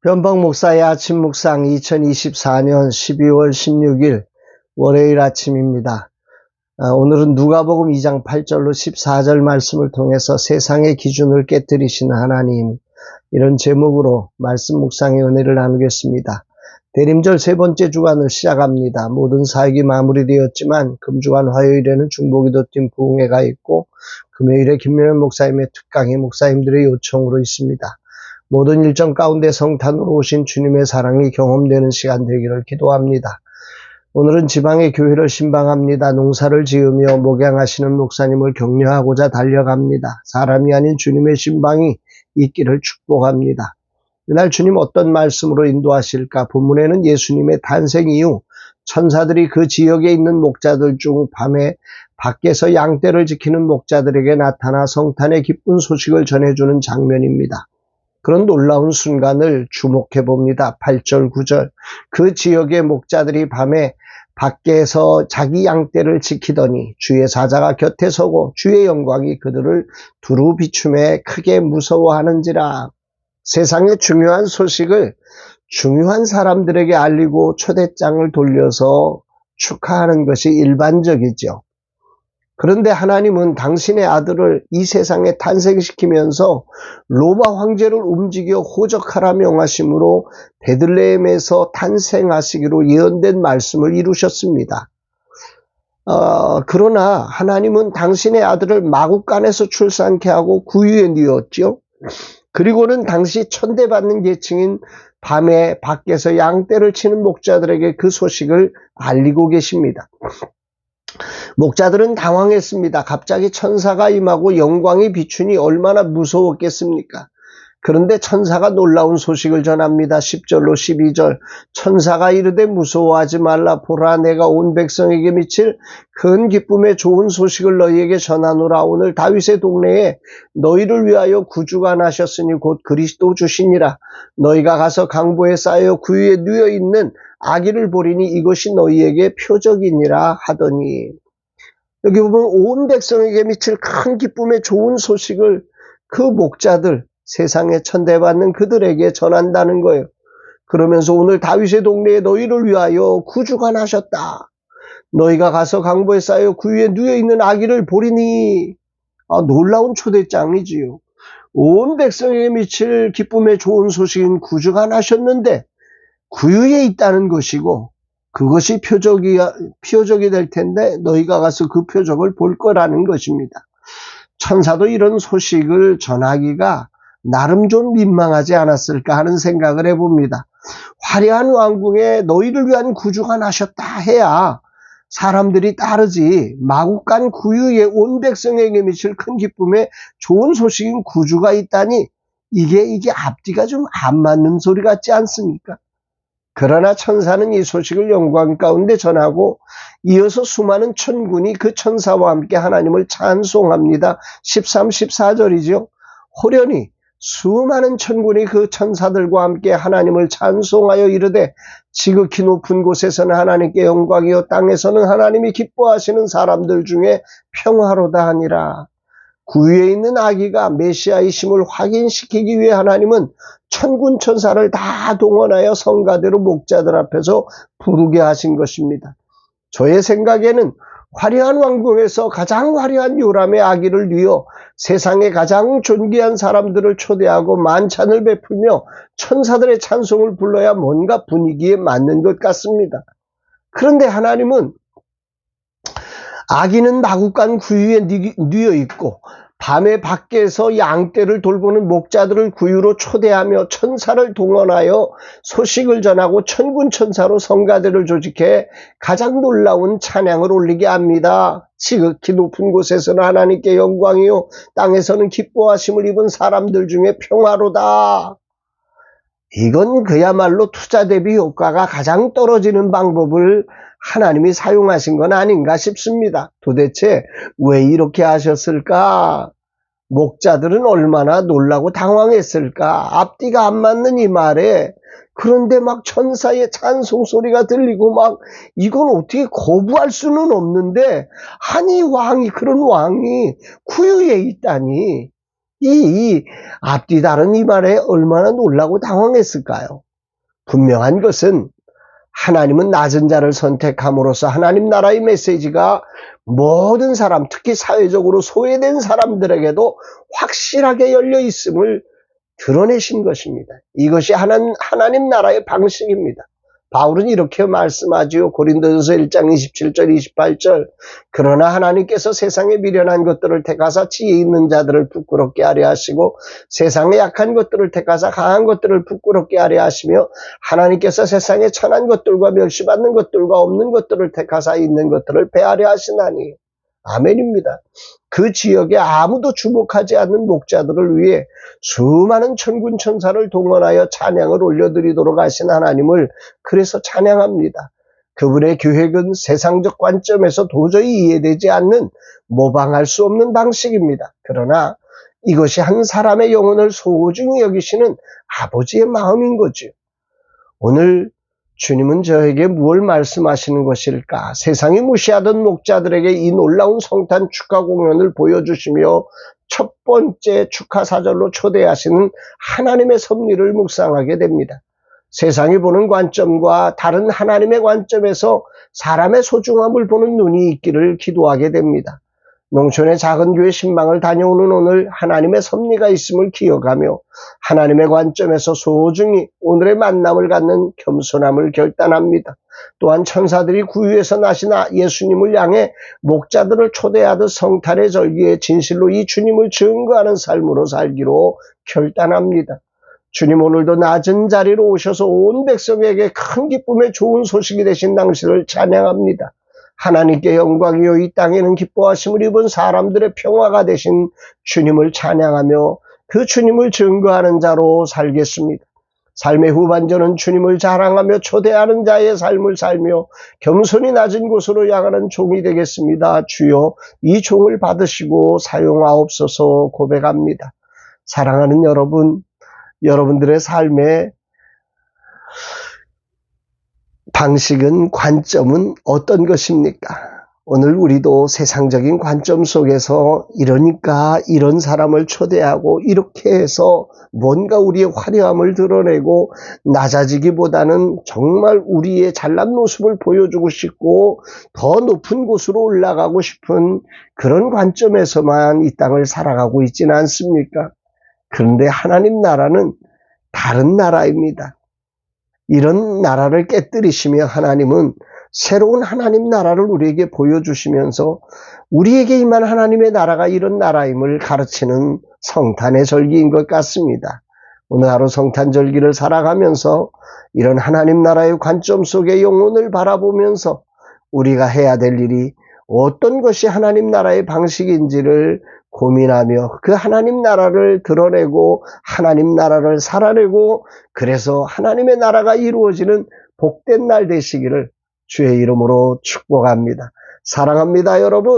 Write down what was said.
변방 목사의 아침 묵상 2024년 12월 16일 월요일 아침입니다. 오늘은 누가복음 2장 8절로 14절 말씀을 통해서 세상의 기준을 깨뜨리시는 하나님, 이런 제목으로 말씀 묵상의 은혜를 나누겠습니다. 대림절 세 번째 주간을 시작합니다. 모든 사역이 마무리되었지만 금주간 화요일에는 중보기도팀 부흥회가 있고 금요일에 김명현 목사님의 특강이 목사님들의 요청으로 있습니다. 모든 일정 가운데 성탄으로 오신 주님의 사랑이 경험되는 시간 되기를 기도합니다. 오늘은 지방의 교회를 신방합니다. 농사를 지으며 목양하시는 목사님을 격려하고자 달려갑니다. 사람이 아닌 주님의 신방이 있기를 축복합니다. 이날 주님 어떤 말씀으로 인도하실까? 본문에는 예수님의 탄생 이후 천사들이 그 지역에 있는 목자들 중 밤에 밖에서 양떼를 지키는 목자들에게 나타나 성탄의 기쁜 소식을 전해주는 장면입니다. 그런 놀라운 순간을 주목해 봅니다. 8절, 9절. 그 지역의 목자들이 밤에 밖에서 자기 양떼를 지키더니 주의 사자가 곁에 서고 주의 영광이 그들을 두루 비춤에 크게 무서워하는지라. 세상의 중요한 소식을 중요한 사람들에게 알리고 초대장을 돌려서 축하하는 것이 일반적이죠. 그런데 하나님은 당신의 아들을 이 세상에 탄생시키면서 로마 황제를 움직여 호적하라 명하심으로 베들레헴에서 탄생하시기로 예언된 말씀을 이루셨습니다. 그러나 하나님은 당신의 아들을 마구간에서 출산케 하고 구유에 뉘었죠. 그리고는 당시 천대받는 계층인 밤에 밖에서 양떼를 치는 목자들에게 그 소식을 알리고 계십니다. 목자들은 당황했습니다. 갑자기 천사가 임하고 영광이 비추니 얼마나 무서웠겠습니까? 그런데 천사가 놀라운 소식을 전합니다. 10절로 12절. 천사가 이르되 무서워하지 말라. 보라, 내가 온 백성에게 미칠 큰 기쁨의 좋은 소식을 너희에게 전하노라. 오늘 다윗의 동네에 너희를 위하여 구주가 나셨으니 곧 그리스도 주시니라. 너희가 가서 강보에 쌓여 구유에 누워 있는 아기를 보리니 이것이 너희에게 표적이니라 하더니, 여기 보면 온 백성에게 미칠 큰 기쁨의 좋은 소식을 그 목자들, 세상에 천대받는 그들에게 전한다는 거예요. 그러면서 오늘 다윗의 동네에 너희를 위하여 구주가 나셨다. 너희가 가서 강보에 쌓여 구유에 누워있는 아기를 보리니, 놀라운 초대장이지요. 온 백성에게 미칠 기쁨의 좋은 소식인 구주가 나셨는데 구유에 있다는 것이고 그것이 표적이 될 텐데 너희가 가서 그 표적을 볼 거라는 것입니다. 천사도 이런 소식을 전하기가 나름 좀 민망하지 않았을까 하는 생각을 해봅니다. 화려한 왕궁에 너희를 위한 구주가 나셨다 해야 사람들이 따르지, 마구간 구유에 온 백성에게 미칠 큰 기쁨의 좋은 소식인 구주가 있다니 이게 앞뒤가 좀 안 맞는 소리 같지 않습니까? 그러나 천사는 이 소식을 영광 가운데 전하고 이어서 수많은 천군이 그 천사와 함께 하나님을 찬송합니다. 13, 14절이죠. 호련히 수많은 천군이 그 천사들과 함께 하나님을 찬송하여 이르되 지극히 높은 곳에서는 하나님께 영광이요 땅에서는 하나님이 기뻐하시는 사람들 중에 평화로다 하니라. 구유에 있는 아기가 메시아이심을 확인시키기 위해 하나님은 천군 천사를 다 동원하여 성가대로 목자들 앞에서 부르게 하신 것입니다. 저의 생각에는 화려한 왕궁에서 가장 화려한 요람의 아기를 뉘어 세상에 가장 존귀한 사람들을 초대하고 만찬을 베풀며 천사들의 찬송을 불러야 뭔가 분위기에 맞는 것 같습니다. 그런데 하나님은 아기는 마구간 구유에 뉘어 있고 밤에 밖에서 양떼를 돌보는 목자들을 구유로 초대하며 천사를 동원하여 소식을 전하고 천군 천사로 성가대를 조직해 가장 놀라운 찬양을 올리게 합니다. 지극히 높은 곳에서는 하나님께 영광이요 땅에서는 기뻐하심을 입은 사람들 중에 평화로다. 이건 그야말로 투자 대비 효과가 가장 떨어지는 방법을 하나님이 사용하신 건 아닌가 싶습니다. 도대체 왜 이렇게 하셨을까? 목자들은 얼마나 놀라고 당황했을까? 앞뒤가 안 맞는 이 말에, 그런데 막 천사의 찬송 소리가 들리고 막 이건 어떻게 거부할 수는 없는데, 아니 그런 왕이 구유에 있다니, 이 앞뒤 다른 이 말에 얼마나 놀라고 당황했을까요? 분명한 것은 하나님은 낮은 자를 선택함으로써 하나님 나라의 메시지가 모든 사람, 특히 사회적으로 소외된 사람들에게도 확실하게 열려 있음을 드러내신 것입니다. 이것이 하나님 나라의 방식입니다. 바울은 이렇게 말씀하지요. 고린도전서 1장 27절 28절 그러나 하나님께서 세상에 미련한 것들을 택하사 지혜 있는 자들을 부끄럽게 하려 하시고 세상에 약한 것들을 택하사 강한 것들을 부끄럽게 하려 하시며 하나님께서 세상에 천한 것들과 멸시받는 것들과 없는 것들을 택하사 있는 것들을 배하려 하시나니 아멘입니다. 그 지역에 아무도 주목하지 않는 목자들을 위해 수많은 천군 천사를 동원하여 찬양을 올려드리도록 하신 하나님을 그래서 찬양합니다. 그분의 계획은 세상적 관점에서 도저히 이해되지 않는 모방할 수 없는 방식입니다. 그러나 이것이 한 사람의 영혼을 소중히 여기시는 아버지의 마음인 거죠. 오늘 주님은 저에게 무엇을 말씀하시는 것일까? 세상이 무시하던 목자들에게 이 놀라운 성탄 축하 공연을 보여주시며 첫 번째 축하 사절로 초대하시는 하나님의 섭리를 묵상하게 됩니다. 세상이 보는 관점과 다른 하나님의 관점에서 사람의 소중함을 보는 눈이 있기를 기도하게 됩니다. 농촌의 작은 교회 신방을 다녀오는 오늘 하나님의 섭리가 있음을 기억하며 하나님의 관점에서 소중히 오늘의 만남을 갖는 겸손함을 결단합니다. 또한 천사들이 구유에서 나신 예수님을 향해 목자들을 초대하듯 성탄의 절기에 진실로 이 주님을 증거하는 삶으로 살기로 결단합니다. 주님 오늘도 낮은 자리로 오셔서 온 백성에게 큰 기쁨의 좋은 소식이 되신 당신을 찬양합니다. 하나님께 영광이요 이 땅에는 기뻐하심을 입은 사람들의 평화가 되신 주님을 찬양하며 그 주님을 증거하는 자로 살겠습니다. 삶의 후반전은 주님을 자랑하며 초대하는 자의 삶을 살며 겸손히 낮은 곳으로 향하는 종이 되겠습니다. 주여 이 종을 받으시고 사용하옵소서 고백합니다. 사랑하는 여러분, 여러분들의 삶의 방식은, 관점은 어떤 것입니까? 오늘 우리도 세상적인 관점 속에서 이러니까 이런 사람을 초대하고 이렇게 해서 뭔가 우리의 화려함을 드러내고 낮아지기보다는 정말 우리의 잘난 모습을 보여주고 싶고 더 높은 곳으로 올라가고 싶은 그런 관점에서만 이 땅을 살아가고 있지는 않습니까? 그런데 하나님 나라는 다른 나라입니다. 이런 나라를 깨뜨리시며 하나님은 새로운 하나님 나라를 우리에게 보여주시면서 우리에게 임한 하나님의 나라가 이런 나라임을 가르치는 성탄의 절기인 것 같습니다. 오늘 하루 성탄 절기를 살아가면서 이런 하나님 나라의 관점 속에 영혼을 바라보면서 우리가 해야 될 일이 어떤 것이 하나님 나라의 방식인지를 고민하며 그 하나님 나라를 드러내고 하나님 나라를 살아내고 그래서 하나님의 나라가 이루어지는 복된 날 되시기를 주의 이름으로 축복합니다. 사랑합니다, 여러분.